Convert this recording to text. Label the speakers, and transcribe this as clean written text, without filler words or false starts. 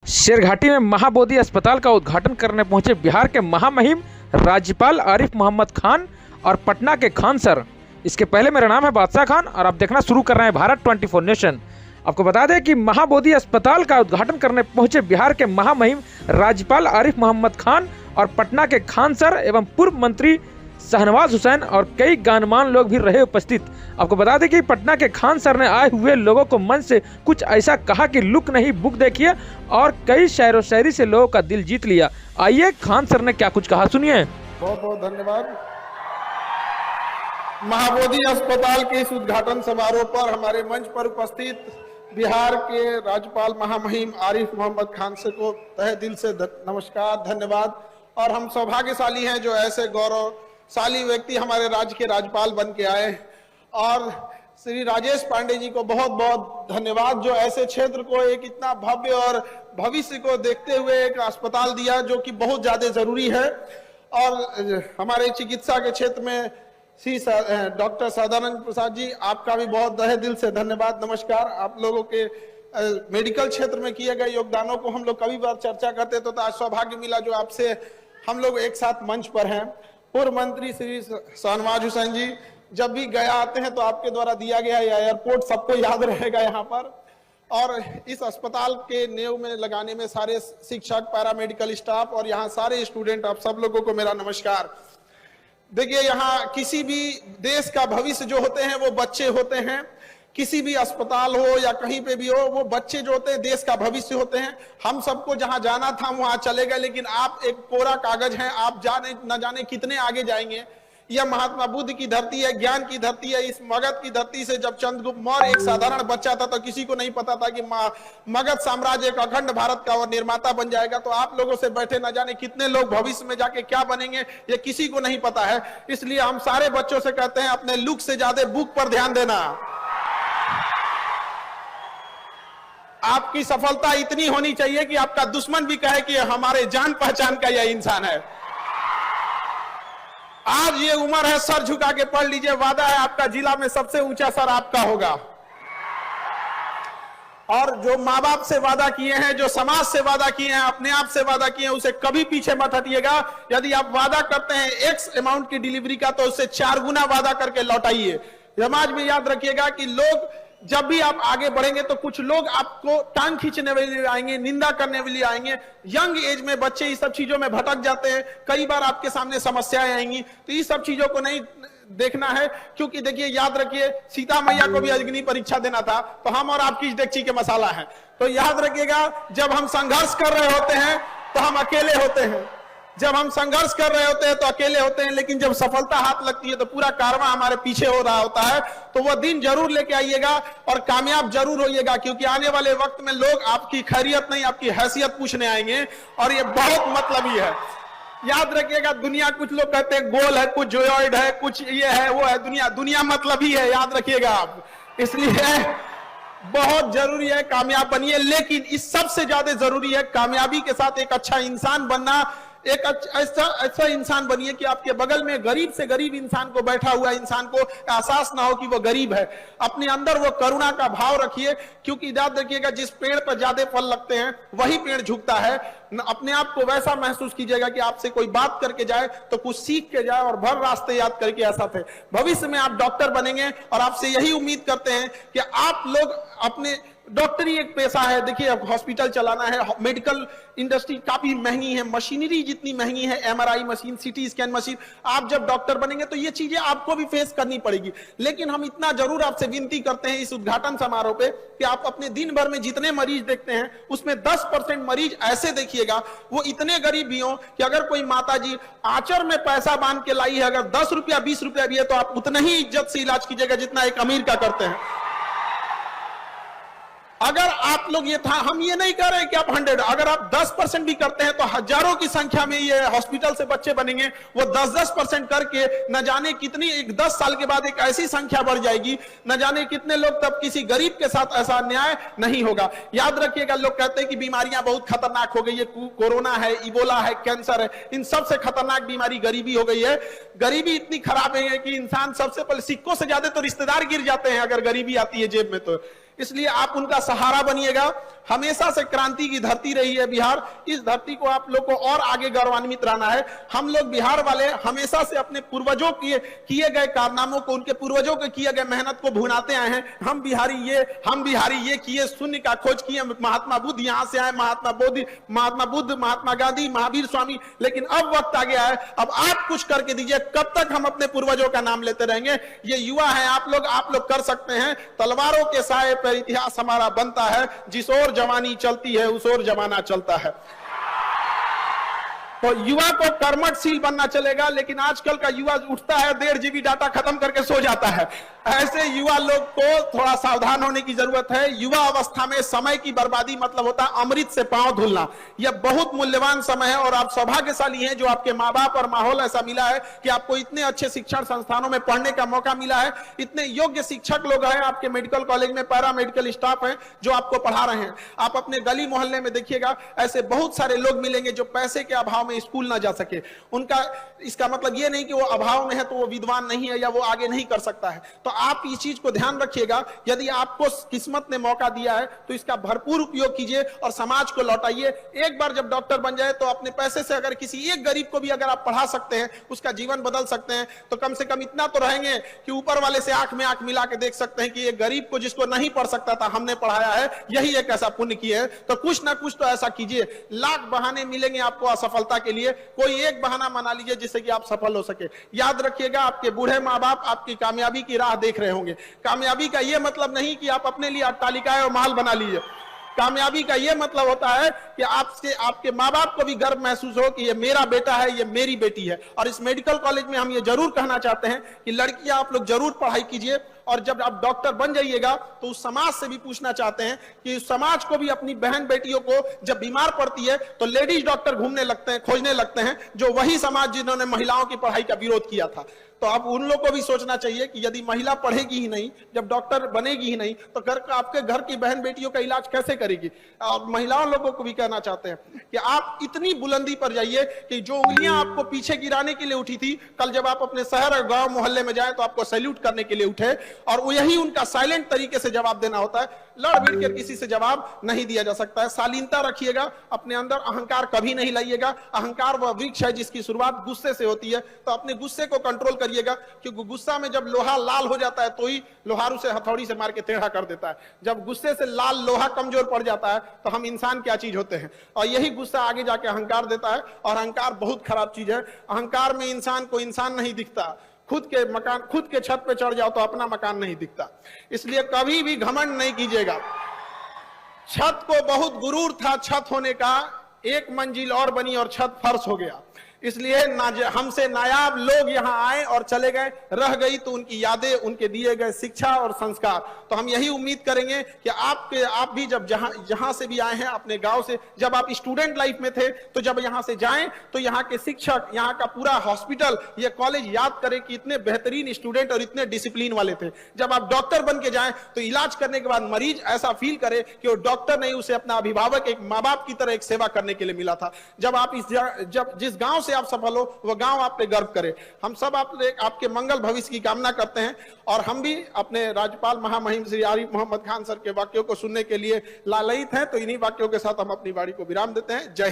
Speaker 1: शेरघाटी में महाबोधि अस्पताल का उद्घाटन करने पहुंचे बिहार के महामहिम राज्यपाल आरिफ मोहम्मद खान और पटना के खान सर। इसके पहले मेरा नाम है बादशाह खान और आप देखना शुरू कर रहे हैं भारत 24 नेशन। आपको बता दें कि महाबोधि अस्पताल का उद्घाटन करने पहुंचे बिहार के महामहिम राज्यपाल आरिफ मोहम्मद खान और पटना के खान सर एवं पूर्व मंत्री शहनवाज हुसैन और कई गणमान्य लोग भी रहे उपस्थित। आपको बता दें कि पटना के खान सर ने आए हुए लोगों को मंच से कुछ ऐसा कहा कि लुक नहीं बुक देखिए और कई शायरो शायरी से लोगों का दिल जीत लिया। आइए खान सर ने क्या कुछ कहा सुनिए।
Speaker 2: बहुत बहुत धन्यवाद। महाबोधि अस्पताल के इस उद्घाटन समारोह पर हमारे मंच पर उपस्थित बिहार के राज्यपाल महामहिम आरिफ मोहम्मद खान से को तहे दिल से नमस्कार, धन्यवाद। और हम सौभाग्यशाली हैं जो ऐसे गौरवशाली व्यक्ति हमारे राज्य के राज्यपाल बन के आए। और श्री राजेश पांडे जी को बहुत बहुत धन्यवाद जो ऐसे क्षेत्र को एक इतना भव्य और भविष्य को देखते हुए एक अस्पताल दिया जो कि बहुत ज्यादा जरूरी है। और हमारे चिकित्सा के क्षेत्र में श्री डॉक्टर सदानंद प्रसाद जी, आपका भी बहुत तहे दिल से धन्यवाद, नमस्कार। आप लोगों के मेडिकल क्षेत्र में किए गए योगदानों को हम लोग कभी बार चर्चा करते तो आज सौभाग्य मिला जो आपसे हम लोग एक साथ मंच पर हैं। पूर्व मंत्री श्री शहनवाज हुसैन जी, जब भी गया आते हैं तो आपके द्वारा दिया गया एयरपोर्ट सबको याद रहेगा यहाँ पर। और इस अस्पताल के नींव में लगाने में सारे शिक्षक, पैरामेडिकल स्टाफ और यहाँ सारे स्टूडेंट, आप सब लोगों को मेरा नमस्कार। देखिए, यहाँ किसी भी देश का भविष्य जो होते हैं वो बच्चे होते हैं। किसी भी अस्पताल हो या कहीं पे भी हो, वो बच्चे जो होते हैं देश का भविष्य होते हैं। हम सबको जहां जाना था वहां चले गए, लेकिन आप एक कोरा कागज हैं, आप जाने न जाने कितने आगे जाएंगे। यह महात्मा बुद्ध की धरती है, ज्ञान की धरती है। इस मगध की धरती से जब चंद्रगुप्त मौर्य एक साधारण बच्चा था तो किसी को नहीं पता था कि मगध साम्राज्य एक अखंड भारत का और निर्माता बन जाएगा। तो आप लोगों से बैठे न जाने कितने लोग भविष्य में जाके क्या बनेंगे ये किसी को नहीं पता है। इसलिए हम सारे बच्चों से कहते हैं अपने लुक से ज्यादा बुक पर ध्यान देना। आपकी सफलता इतनी होनी चाहिए कि आपका दुश्मन भी कहे कि हमारे जान पहचान का यह इंसान है। आज ये उम्र है, सर झुका के पढ़ लीजिए। वादा है आपका जिला में सबसे ऊंचा सर आपका होगा। और जो माँ बाप से वादा किए हैं, जो समाज से वादा किए हैं, अपने आप से वादा किए हैं, उसे कभी पीछे मत हटिएगा। यदि आप वादा करते हैं एक्स अमाउंट की डिलीवरी का तो उससे 4 गुना वादा करके लौटाइए। समाज में याद रखिएगा कि लोग जब भी आप आगे बढ़ेंगे तो कुछ लोग आपको टांग खींचने के लिए आएंगे, निंदा करने के लिए आएंगे। यंग एज में बच्चे इस सब चीजों में भटक जाते हैं, कई बार आपके सामने समस्याएं आएंगी। तो इस सब चीजों को नहीं देखना है, क्योंकि देखिए याद रखिए सीता मैया को भी अग्नि परीक्षा देना था, तो हम और आपकी डेगची के मसाला है। तो याद रखिएगा, जब हम संघर्ष कर रहे होते हैं तो हम अकेले होते हैं, जब हम संघर्ष कर रहे होते हैं तो अकेले होते हैं, लेकिन जब सफलता हाथ लगती है तो पूरा कारवां हमारे पीछे हो रहा होता है। तो वह दिन जरूर लेके आइएगा और कामयाब जरूर होइएगा, क्योंकि आने वाले वक्त में लोग आपकी खैरियत नहीं आपकी हैसियत पूछने आएंगे और ये बहुत मतलबी है। याद रखिएगा, दुनिया कुछ लोग कहते हैं गोल है, कुछ जोयॉइड है, कुछ ये है वो है। दुनिया मतलबी है, याद रखिएगा आप। इसलिए बहुत जरूरी है कामयाब बनिए, लेकिन इस सबसे ज्यादा जरूरी है कामयाबी के साथ एक अच्छा इंसान बनना। एक ऐसा इंसान बनिए कि आपके बगल में गरीब से गरीब इंसान को, बैठा हुआ इंसान को एहसास ना हो कि वो गरीब है। अपने अंदर वो करुणा का भाव रखिए, क्योंकि याद रखिएगा जिस पेड़ पर ज्यादा फल लगते हैं वही पेड़ झुकता है। अपने आप को वैसा महसूस कीजिएगा कि आपसे कोई बात करके जाए तो कुछ सीख के जाए और भर रास्ते याद करके ऐसा थे। भविष्य में आप डॉक्टर बनेंगे और आपसे यही उम्मीद करते हैं कि आप लोग अपने, डॉक्टरी एक पेशा है। देखिए हॉस्पिटल चलाना है, मेडिकल इंडस्ट्री काफी महंगी है, मशीनरी जितनी महंगी है, MRI machine, CT scan machine. आप जब डॉक्टर बनेंगे तो ये चीजें आपको भी फेस करनी पड़ेगी। लेकिन हम इतना जरूर आपसे विनती करते हैं इस उद्घाटन समारोह पे कि आप अपने दिन भर में जितने मरीज देखते हैं उसमें 10% मरीज ऐसे देखिएगा वो इतने गरीब भी हो कि अगर कोई माता जी आंचर में पैसा बांध के लाई है, अगर 10 रुपया 20 रुपया भी है तो आप उतना ही इज्जत से इलाज कीजिएगा जितना एक अमीर का करते हैं। अगर आप लोग ये था, हम ये नहीं कह रहे कि आप 100, अगर आप 10% भी करते हैं तो हजारों की संख्या में ये हॉस्पिटल से बच्चे बनेंगे। वो 10% करके न जाने कितनी, 10 साल के बाद एक ऐसी संख्या बढ़ जाएगी, न जाने कितने लोग, तब किसी गरीब के साथ ऐसा अन्याय नहीं होगा। याद रखिएगा, लोग कहते हैं कि बीमारियां बहुत खतरनाक हो गई है, कोरोना है, इबोला है, कैंसर है, इन सबसे खतरनाक बीमारी गरीबी हो गई है। गरीबी इतनी खराब है कि इंसान सबसे पहले, सिक्कों से ज्यादा तो रिश्तेदार गिर जाते हैं अगर गरीबी आती है जेब में। तो इसलिए आप उनका सहारा बनिएगा। हमेशा से क्रांति की धरती रही है बिहार, इस धरती को आप लोग को और आगे गौरवान्वित रहना है। हम लोग बिहार वाले हमेशा से अपने पूर्वजों किए गए कारनामों को, उनके पूर्वजों के किए गए मेहनत को भुनाते आए हैं। हम बिहारी ये किए, शून्य का खोज किए। महात्मा बुद्ध यहां से आए, महात्मा बुद्ध, महात्मा गांधी, महावीर स्वामी। लेकिन अब वक्त आ गया है, अब आप कुछ करके दीजिए। कब तक हम अपने पूर्वजों का नाम लेते रहेंगे? ये युवा है आप लोग कर सकते हैं। तलवारों के साए पर इतिहास हमारा बनता है, जिस ओर जवानी चलती है उस ओर जमाना चलता है। तो युवा को कर्मठशील बनना चलेगा, लेकिन आजकल का युवा उठता है 1.5 GB डाटा खत्म करके सो जाता है। ऐसे युवा लोग को थोड़ा सावधान होने की जरूरत है। युवा अवस्था में समय की बर्बादी मतलब होता है अमृत से पांव धुलना। यह बहुत मूल्यवान समय है और आप सौभाग्यशाली हैं जो आपके माँ बाप और माहौल ऐसा मिला है कि आपको इतने अच्छे शिक्षण संस्थानों में पढ़ने का मौका मिला है। इतने योग्य शिक्षक लोग हैं आपके मेडिकल कॉलेज में, पैरा मेडिकल स्टाफ है जो आपको पढ़ा रहे हैं। आप अपने गली मोहल्ले में देखिएगा, ऐसे बहुत सारे लोग मिलेंगे जो पैसे के अभाव में स्कूल ना जा सके। उनका इसका मतलब यह नहीं कि वो अभाव में है तो वो विद्वान नहीं है या वो आगे नहीं कर सकता है। तो आप इस चीज को ध्यान रखिएगा, यदि आपको किस्मत ने मौका दिया है तो इसका भरपूर उपयोग कीजिए और समाज को लौटाइए। एक बार जब डॉक्टर बन जाए तो अपने पैसे से अगर किसी एक गरीब को भी अगर आप पढ़ा सकते हैं, उसका जीवन बदल सकते हैं, तो कम से कम इतना तो रहेंगे कि ऊपर वाले से आंख में आंख मिला के देख सकते हैं कि एक गरीब को जिसको नहीं पढ़ सकता था हमने पढ़ाया है, यही एक ऐसा पुण्य किया है। तो कुछ ना कुछ तो ऐसा कीजिए। लाख बहाने मिलेंगे आपको असफलता के लिए, कोई एक बहाना बना लीजिए जिससे कि आप सफल हो सके। याद रखिएगा, आपके बूढ़े माँ बाप आपकी कामयाबी की राह देख रहे होंगे। कामयाबी का यह मतलब नहीं कि आप अपने लिए अट्टालिकाएं और महल बना लीजिए। कामयाबी का यह मतलब होता है कि आपके माँ बाप को भी गर्व महसूस हो कि ये मेरा बेटा है, ये मेरी बेटी है। और इस मेडिकल कॉलेज में हम ये जरूर कहना चाहते हैं कि लड़कियां आप लोग जरूर पढ़ाई कीजिए। और जब आप डॉक्टर बन जाइएगा तो उस समाज से भी पूछना चाहते हैं कि उस समाज को भी अपनी बहन बेटियों को जब बीमार पड़ती है तो लेडीज डॉक्टर घूमने लगते हैं, खोजने लगते हैं, जो वही समाज जिन्होंने महिलाओं की पढ़ाई का विरोध किया था। तो अब उन लोग को भी सोचना चाहिए कि यदि महिला पढ़ेगी ही नहीं, जब डॉक्टर बनेगी ही नहीं, तो आपके घर की बहन बेटियों का इलाज कैसे करेगी? और महिलाओं लोगों को भी कहना चाहते हैं कि आप इतनी बुलंदी पर जाइए कि जो उंगलियां आपको पीछे गिराने के लिए उठी थी, कल जब आप अपने शहर और गांव मोहल्ले में जाएं तो आपको सैल्यूट करने के लिए उठे। और यही उनका साइलेंट तरीके से जवाब देना होता है। लड़ भिड़ कर किसी से जवाब नहीं दिया जा सकता है। शालीनता रखिएगा अपने अंदर, अहंकार कभी नहीं लाइएगा। अहंकार वह वृक्ष है जिसकी शुरुआत गुस्से से होती है। तो अपने गुस्से को कंट्रोल करिएगा, क्योंकि गुस्सा में जब लोहा लाल हो जाता है तो ही लोहारू से हथौड़ी से मार के टेढ़ा कर देता है। जब गुस्से से लाल लोहा कमजोर पड़ जाता है तो हम इंसान क्या चीज होते हैं। और यही गुस्सा आगे जाके अहंकार देता है। और अहंकार बहुत खराब चीज है। अहंकार में इंसान को इंसान नहीं दिखता। खुद के छत पे चढ़ जाओ तो अपना मकान नहीं दिखता। इसलिए कभी भी घमंड नहीं कीजिएगा। छत को बहुत गुरूर था छत होने का, एक मंजिल और बनी और छत फर्श हो गया। इसलिए हमसे नायाब लोग यहाँ आए और चले गए, रह गई तो उनकी यादें, उनके दिए गए शिक्षा और संस्कार। तो हम यही उम्मीद करेंगे कि आप भी जब जहां से भी आए हैं अपने गांव से, जब आप स्टूडेंट लाइफ में थे तो जब यहाँ से जाएं तो यहाँ के शिक्षक, यहाँ का पूरा हॉस्पिटल, ये कॉलेज याद करें कि इतने बेहतरीन स्टूडेंट और इतने डिसिप्लिन वाले थे। जब आप डॉक्टर बन के जाएं तो इलाज करने के बाद मरीज ऐसा फील करे कि वो डॉक्टर नहीं, उसे अपना अभिभावक, एक माँ बाप की तरह एक सेवा करने के लिए मिला था। जब जिस गांव आप सफल हो वो गांव आप पे गर्व करे। हम सब आपके मंगल भविष्य की कामना करते हैं। और हम भी अपने राज्यपाल महामहिम श्री आरिफ मोहम्मद खान सर के वाक्यों को सुनने के लिए लालयित हैं। तो इन्हीं वाक्यों के साथ हम अपनी वाणी को विराम देते हैं। जय